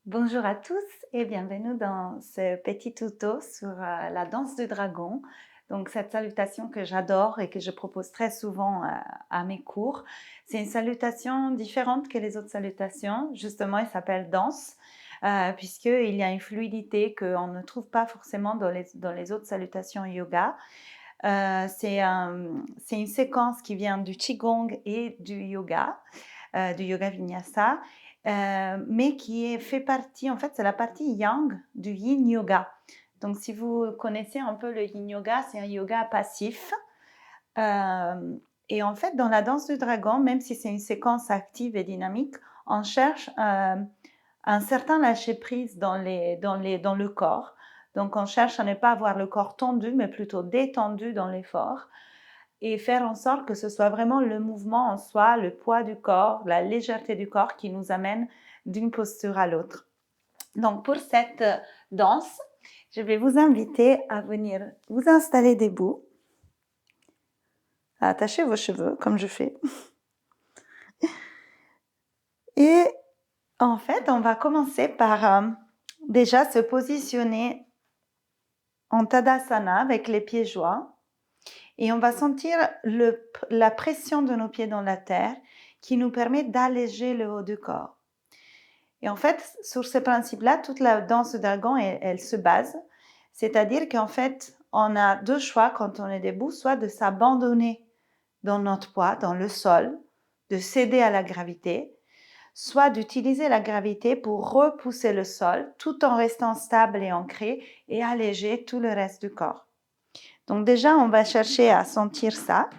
Bonjour à tous et bienvenue dans ce petit tuto sur la danse du dragon. Donc cette salutation que j'adore et que je propose très souvent à mes cours, c'est une salutation différente que les autres salutations. Justement, elle s'appelle danse puisqu'il y a une fluidité qu'on ne trouve pas forcément dans les autres salutations yoga. C'est une séquence qui vient du Qigong et du yoga vinyasa, mais qui fait partie, en fait, c'est la partie yang du yin yoga. Donc, si vous connaissez un peu le yin yoga, c'est un yoga passif. Et en fait, dans la danse du dragon, même si c'est une séquence active et dynamique, on cherche un certain lâcher-prise dans le corps. Donc, on cherche à ne pas avoir le corps tendu, mais plutôt détendu dans l'effort et faire en sorte que ce soit vraiment le mouvement en soi, le poids du corps, la légèreté du corps qui nous amène d'une posture à l'autre. Donc, pour cette danse, je vais vous inviter à venir vous installer debout, à attacher vos cheveux, comme je fais. Et en fait, on va commencer par déjà se positionner en Tadasana avec les pieds joints. Et on va sentir la pression de nos pieds dans la terre qui nous permet d'alléger le haut du corps. Et en fait, sur ce principe-là, toute la danse du dragon, elle se base. C'est-à-dire qu'en fait, on a deux choix quand on est debout, soit de s'abandonner dans notre poids, dans le sol, de céder à la gravité, soit d'utiliser la gravité pour repousser le sol tout en restant stable et ancré et alléger tout le reste du corps. Donc déjà, on va chercher à sentir ça.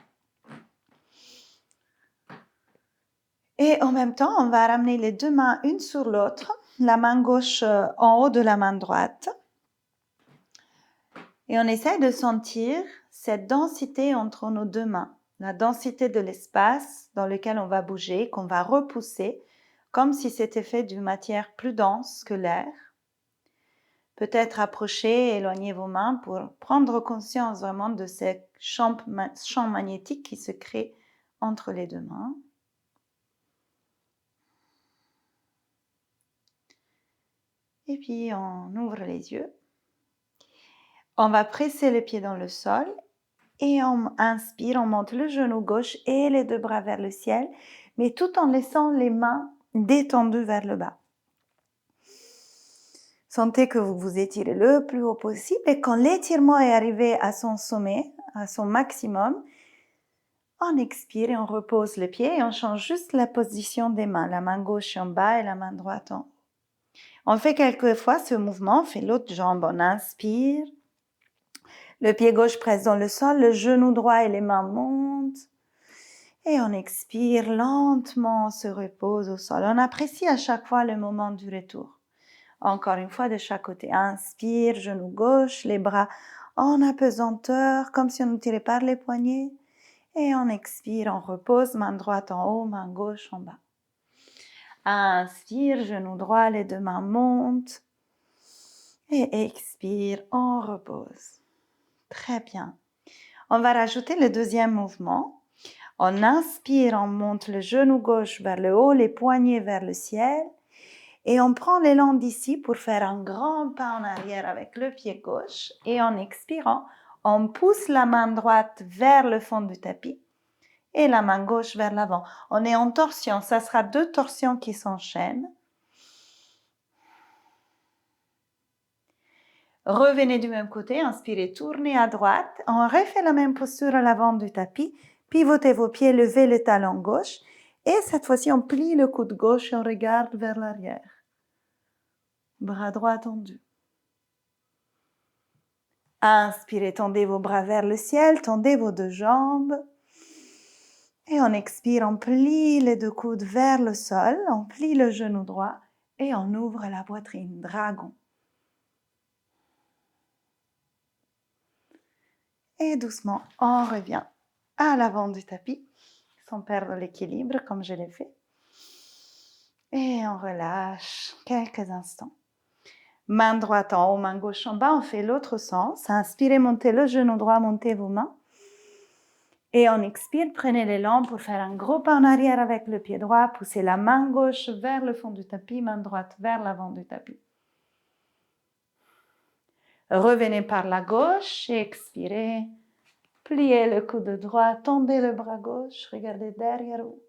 Et en même temps, on va ramener les deux mains une sur l'autre, la main gauche en haut de la main droite. Et on essaie de sentir cette densité entre nos deux mains, la densité de l'espace dans lequel on va bouger, qu'on va repousser, comme si c'était fait d'une matière plus dense que l'air. Peut-être approcher, éloigner vos mains pour prendre conscience vraiment de ce champ magnétique qui se crée entre les deux mains. Et puis on ouvre les yeux. On va presser les pieds dans le sol et on inspire, on monte le genou gauche et les deux bras vers le ciel, mais tout en laissant les mains détendues vers le bas. Sentez que vous vous étirez le plus haut possible et quand l'étirement est arrivé à son sommet, à son maximum, on expire et on repose le pied et on change juste la position des mains, la main gauche en bas et la main droite en haut. On fait quelques fois ce mouvement, on fait l'autre jambe, on inspire, le pied gauche presse dans le sol, le genou droit et les mains montent. Et on expire lentement, on se repose au sol. On apprécie à chaque fois le moment du retour. Encore une fois de chaque côté. Inspire, genou gauche, les bras en apesanteur, comme si on nous tirait par les poignets. Et on expire, on repose, main droite en haut, main gauche en bas. Inspire, genou droit, les deux mains montent. Et expire, on repose. Très bien. On va rajouter le deuxième mouvement. On inspire, on monte le genou gauche vers le haut, les poignets vers le ciel. Et on prend l'élan d'ici pour faire un grand pas en arrière avec le pied gauche. Et en expirant, on pousse la main droite vers le fond du tapis et la main gauche vers l'avant. On est en torsion, ça sera deux torsions qui s'enchaînent. Revenez du même côté, inspirez, tournez à droite. On refait la même posture à l'avant du tapis. Pivotez vos pieds, levez le talon gauche. Et cette fois-ci, on plie le coude gauche et on regarde vers l'arrière. Bras droit tendu. Inspirez, tendez vos bras vers le ciel, tendez vos deux jambes. Et on expire, on plie les deux coudes vers le sol, on plie le genou droit et on ouvre la poitrine, dragon. Et doucement, on revient à l'avant du tapis, sans perdre l'équilibre comme je l'ai fait. Et on relâche quelques instants. Main droite en haut, main gauche en bas, on fait l'autre sens. Inspirez, montez le genou droit, montez vos mains. Et on expire, prenez l'élan pour faire un gros pas en arrière avec le pied droit. Poussez la main gauche vers le fond du tapis, main droite vers l'avant du tapis. Revenez par la gauche et expirez. Pliez le coude droit, tendez le bras gauche, regardez derrière vous.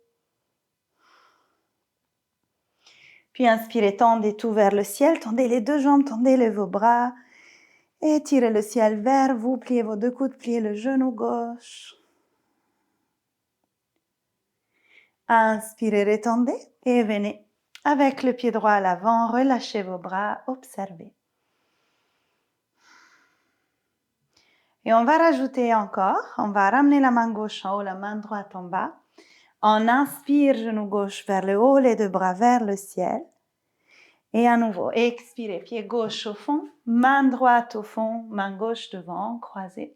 Puis inspirez, tendez tout vers le ciel, tendez les deux jambes, tendez vos bras. Étirez le ciel vers vous, pliez vos deux coudes, pliez le genou gauche. Inspirez, retendez et venez avec le pied droit à l'avant, relâchez vos bras, observez. Et on va rajouter encore, on va ramener la main gauche en haut, la main droite en bas. On inspire, genou gauche vers le haut, les deux bras vers le ciel. Et à nouveau, expirez, pied gauche au fond, main droite au fond, main gauche devant, croisez.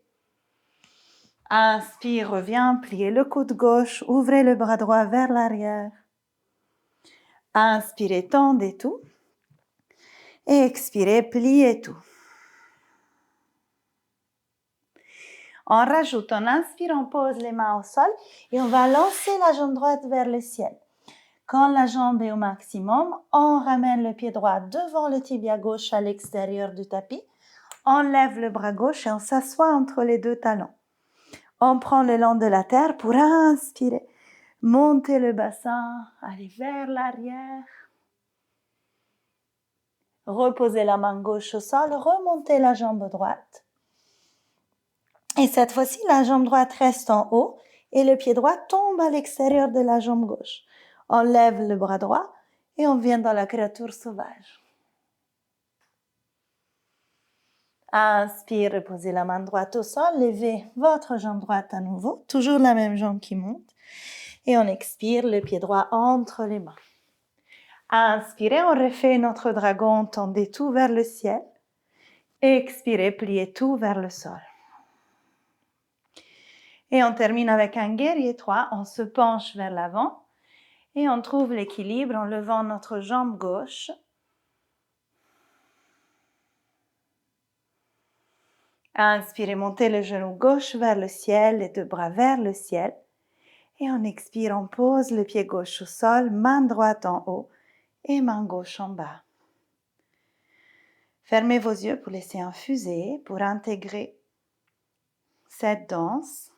Inspire, reviens, pliez le coude gauche, ouvrez le bras droit vers l'arrière. Inspirez, tendez tout. Et expirez, pliez tout. On rajoute, on inspire, on pose les mains au sol et on va lancer la jambe droite vers le ciel. Quand la jambe est au maximum, on ramène le pied droit devant le tibia gauche à l'extérieur du tapis. On lève le bras gauche et on s'assoit entre les deux talons. On prend l'élan de la terre pour inspirer. Montez le bassin, allez vers l'arrière. Reposez la main gauche au sol, remontez la jambe droite. Et cette fois-ci, la jambe droite reste en haut et le pied droit tombe à l'extérieur de la jambe gauche. On lève le bras droit et on vient dans la créature sauvage. Inspire, reposez la main droite au sol, levez votre jambe droite à nouveau, toujours la même jambe qui monte. Et on expire, le pied droit entre les mains. Inspirez, on refait notre dragon, tendez tout vers le ciel. Expirez, pliez tout vers le sol. Et on termine avec un guerrier 3, on se penche vers l'avant. Et on trouve l'équilibre en levant notre jambe gauche. Inspirez, montez le genou gauche vers le ciel, les deux bras vers le ciel. Et on expire, on pose le pied gauche au sol, main droite en haut et main gauche en bas. Fermez vos yeux pour laisser infuser, pour intégrer cette danse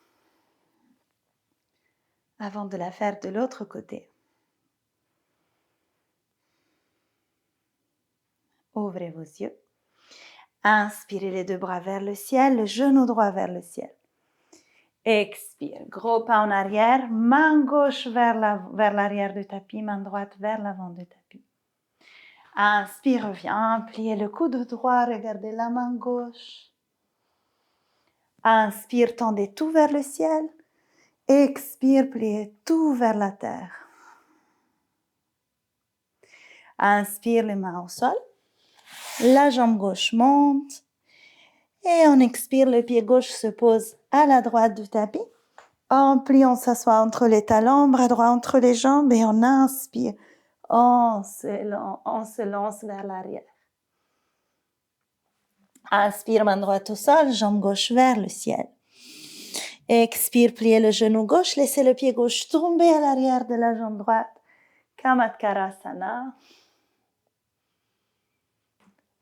avant de la faire de l'autre côté. Ouvrez vos yeux. Inspirez les deux bras vers le ciel, le genou droit vers le ciel. Expire, gros pas en arrière, main gauche vers l'arrière du tapis, main droite vers l'avant du tapis. Inspire, reviens, pliez le coude droit, regardez la main gauche. Inspire, tendez tout vers le ciel. Expire, pliez tout vers la terre. Inspire, les mains au sol. La jambe gauche monte. Et on expire, le pied gauche se pose à la droite du tapis. En pliant, on s'assoit entre les talons, bras droit entre les jambes et on inspire. On se lance vers l'arrière. Inspire, main droite au sol, jambe gauche vers le ciel. Expire, pliez le genou gauche, laissez le pied gauche tomber à l'arrière de la jambe droite. Kamatkarasana.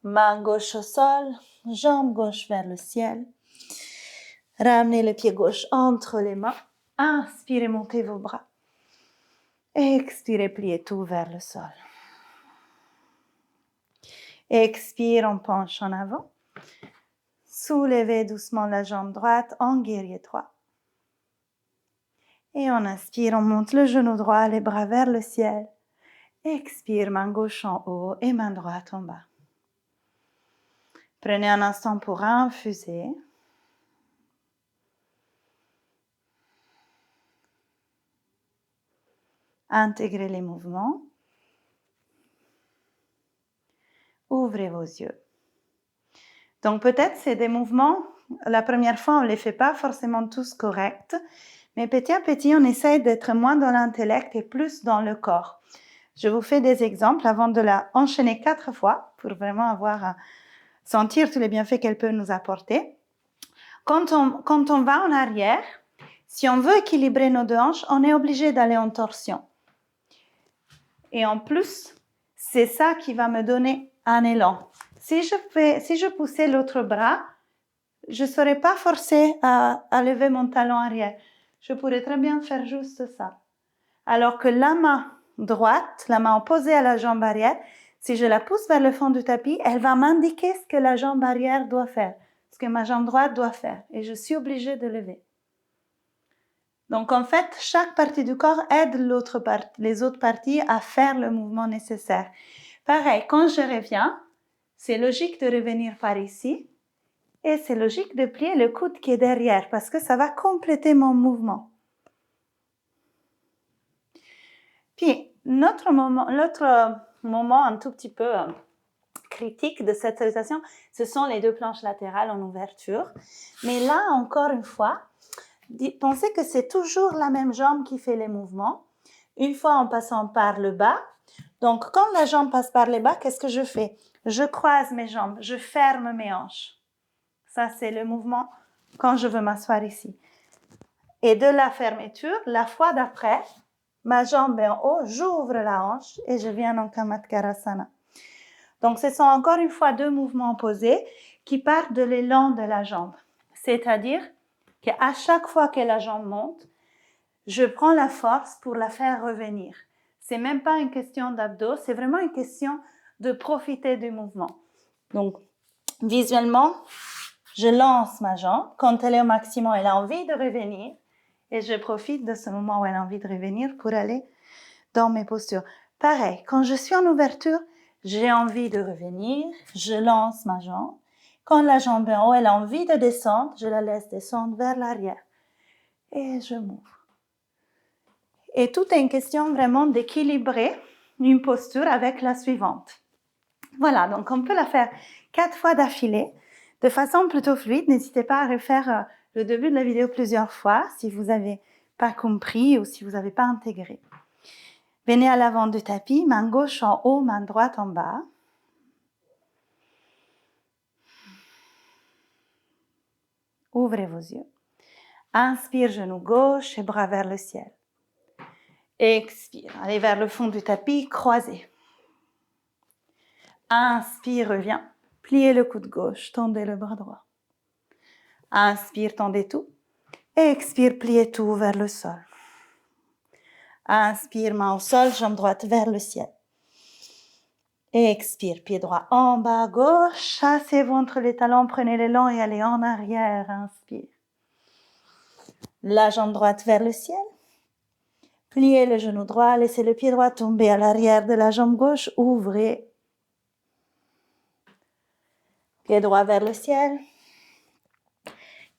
Main gauche au sol, jambe gauche vers le ciel. Ramenez le pied gauche entre les mains. Inspirez, montez vos bras. Expirez, pliez tout vers le sol. Expire, on penche en avant. Soulevez doucement la jambe droite en guerrier 3. Et on inspire, on monte le genou droit, les bras vers le ciel. Expire, main gauche en haut et main droite en bas. Prenez un instant pour infuser. Intégrez les mouvements. Ouvrez vos yeux. Donc peut-être c'est des mouvements, la première fois on ne les fait pas forcément tous corrects, mais petit à petit on essaye d'être moins dans l'intellect et plus dans le corps. Je vous fais des exemples avant de la enchaîner 4 fois pour vraiment sentir tous les bienfaits qu'elle peut nous apporter. Quand on va en arrière, Si on veut équilibrer nos deux hanches, on est obligé d'aller en torsion. Et en plus, c'est ça qui va me donner un élan. Si je poussais l'autre bras, je ne serais pas forcée à lever mon talon arrière. Je pourrais très bien faire juste ça. Alors que la main droite, la main opposée à la jambe arrière, si je la pousse vers le fond du tapis, elle va m'indiquer ce que la jambe arrière doit faire, ce que ma jambe droite doit faire. Et je suis obligée de lever. Donc en fait, chaque partie du corps aide les autres parties à faire le mouvement nécessaire. Pareil, quand je reviens, c'est logique de revenir par ici et c'est logique de plier le coude qui est derrière parce que ça va compléter mon mouvement. Puis, l'autre moment un tout petit peu critique de cette salutation, ce sont les deux planches latérales en ouverture. Mais là, encore une fois, pensez que c'est toujours la même jambe qui fait les mouvements, une fois en passant par le bas. Donc, quand la jambe passe par le bas, qu'est-ce que je fais? Je croise mes jambes, je ferme mes hanches. Ça, c'est le mouvement quand je veux m'asseoir ici. Et de la fermeture, la fois d'après, ma jambe est en haut, j'ouvre la hanche et je viens en Kamatkarasana. Donc, ce sont encore une fois deux mouvements opposés qui partent de l'élan de la jambe. C'est-à-dire qu'à chaque fois que la jambe monte, je prends la force pour la faire revenir. C'est même pas une question d'abdos, c'est vraiment une question de profiter du mouvement. Donc, visuellement, je lance ma jambe. Quand elle est au maximum, elle a envie de revenir. Et je profite de ce moment où elle a envie de revenir pour aller dans mes postures. Pareil, quand je suis en ouverture, j'ai envie de revenir, je lance ma jambe. Quand la jambe est en haut, elle a envie de descendre, je la laisse descendre vers l'arrière. Et je m'ouvre. Et tout est une question vraiment d'équilibrer une posture avec la suivante. Voilà, donc on peut la faire 4 fois d'affilée, de façon plutôt fluide. N'hésitez pas à refaire le début de la vidéo plusieurs fois si vous n'avez pas compris ou si vous n'avez pas intégré. Venez à l'avant du tapis, main gauche en haut, main droite en bas. Ouvrez vos yeux. Inspire, genou gauche et bras vers le ciel. Expire, allez vers le fond du tapis, croisez. Inspire, reviens. Pliez le coude gauche, tendez le bras droit. Inspire, tendez tout. Expire, pliez tout vers le sol. Inspire, main au sol, jambe droite vers le ciel. Expire, pied droit en bas, gauche. Asseyez-vous entre les talons, prenez l'élan et allez en arrière. Inspire. La jambe droite vers le ciel. Pliez le genou droit, laissez le pied droit tomber à l'arrière de la jambe gauche. Ouvrez. Pied droit vers le ciel.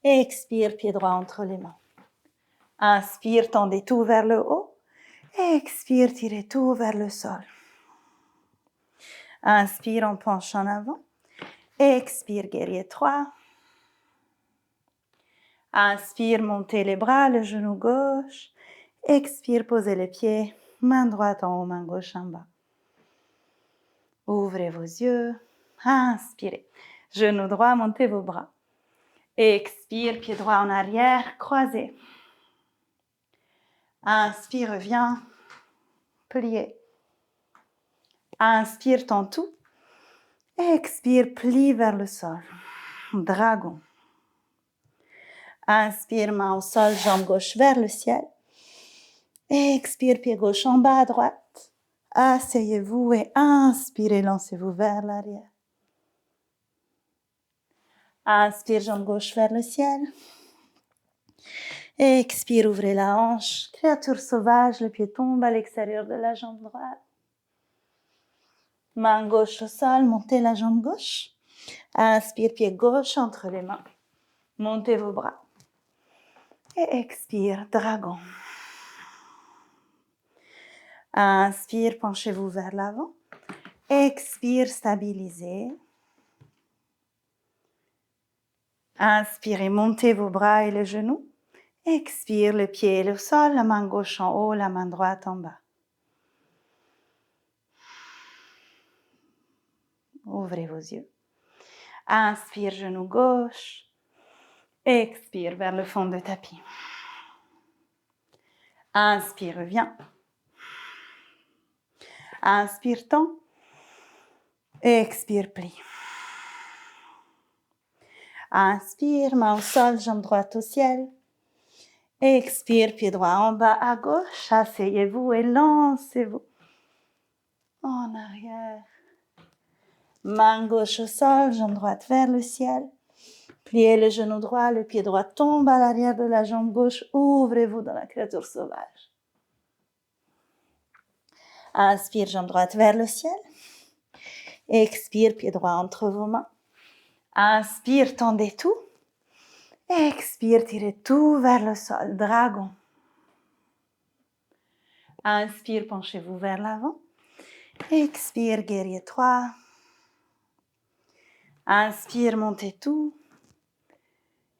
Expire, pied droit entre les mains. Inspire, tendez tout vers le haut. Expire, tirez tout vers le sol. Inspire, on penche en avant. Expire, guerrier 3. Inspire, montez les bras, le genou gauche. Expire, posez les pieds. Main droite en haut, main gauche en bas. Ouvrez vos yeux. Inspirez. Genou droit, montez vos bras. Expire, pied droit en arrière, croisez. Inspire, reviens. Pliez. Inspire, tend tout. Expire, plie vers le sol. Dragon. Inspire, main au sol, jambe gauche vers le ciel. Expire, pied gauche en bas à droite. Asseyez-vous et inspirez, lancez-vous vers l'arrière. Inspire, jambe gauche vers le ciel. Expire, ouvrez la hanche. Créature sauvage, le pied tombe à l'extérieur de la jambe droite. Main gauche au sol, montez la jambe gauche. Inspire, pied gauche entre les mains. Montez vos bras. Et expire, dragon. Inspire, penchez-vous vers l'avant. Expire, stabilisez. Inspirez, montez vos bras et les genoux. Expire, le pied et le sol, la main gauche en haut, la main droite en bas. Ouvrez vos yeux. Inspire, genou gauche. Expire vers le fond du tapis. Inspire, reviens. Inspire, tends. Expire, plie. Inspire, main au sol, jambe droite au ciel. Expire, pied droit en bas à gauche. Asseyez-vous et lancez-vous. En arrière. Main gauche au sol, jambe droite vers le ciel. Pliez le genou droit, le pied droit tombe à l'arrière de la jambe gauche. Ouvrez-vous dans la créature sauvage. Inspire, jambe droite vers le ciel. Expire, pied droit entre vos mains. Inspire, tendez tout. Expire, tirez tout vers le sol. Dragon. Inspire, penchez-vous vers l'avant. Expire, guerrier 3. Inspire, montez tout.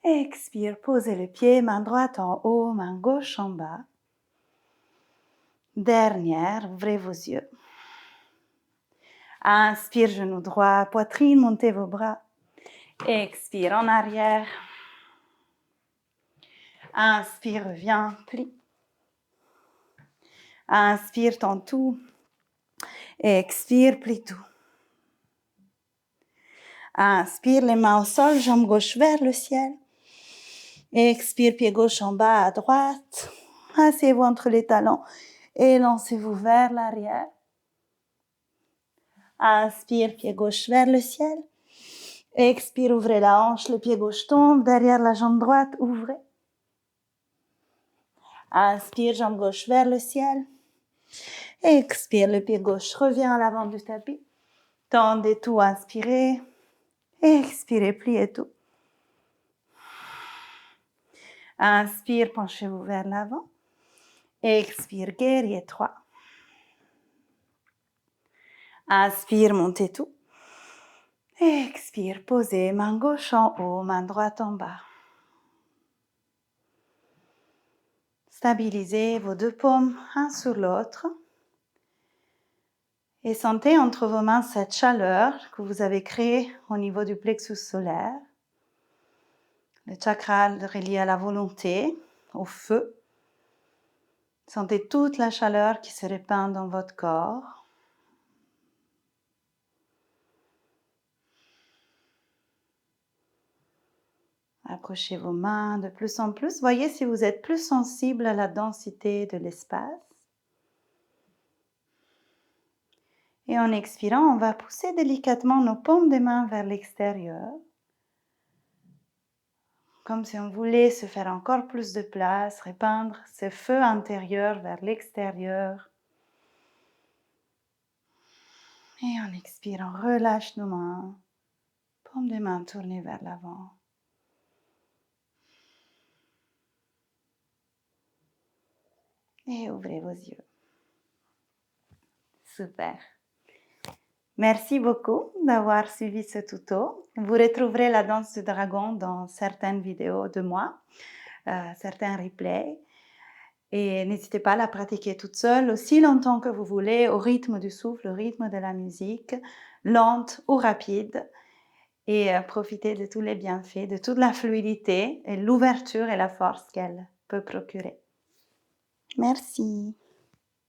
Expire, posez le pied, main droite en haut, main gauche en bas. Dernière, ouvrez vos yeux. Inspire, genou droit, poitrine, montez vos bras. Expire, en arrière. Inspire, reviens, plie. Inspire, tends tout. Expire, plie tout. Inspire, les mains au sol, jambe gauche vers le ciel. Expire, pied gauche en bas à droite. Asseyez-vous entre les talons et lancez-vous vers l'arrière. Inspire, pied gauche vers le ciel. Expire, ouvrez la hanche, le pied gauche tombe. Derrière la jambe droite, ouvrez. Inspire, jambe gauche vers le ciel. Expire, le pied gauche revient à l'avant du tapis. Tendez tout, inspirez. Expirez, pliez tout. Inspire, penchez-vous vers l'avant. Expire, guerrier 3. Inspire, montez tout. Expire, posez, main gauche en haut, main droite en bas. Stabilisez vos deux paumes, un sur l'autre. Et sentez entre vos mains cette chaleur que vous avez créée au niveau du plexus solaire. Le chakra relié à la volonté, au feu. Sentez toute la chaleur qui se répand dans votre corps. Approchez vos mains de plus en plus. Voyez si vous êtes plus sensible à la densité de l'espace. Et en expirant, on va pousser délicatement nos paumes des mains vers l'extérieur. Comme si on voulait se faire encore plus de place, répandre ce feu intérieur vers l'extérieur. Et en expirant, relâche nos mains. Paumes des mains tournées vers l'avant. Et ouvrez vos yeux. Super. Merci beaucoup d'avoir suivi ce tuto. Vous retrouverez la danse du dragon dans certaines vidéos de moi, certains replays. Et n'hésitez pas à la pratiquer toute seule aussi longtemps que vous voulez, au rythme du souffle, au rythme de la musique, lente ou rapide. Et profitez de tous les bienfaits, de toute la fluidité et l'ouverture et la force qu'elle peut procurer. Merci.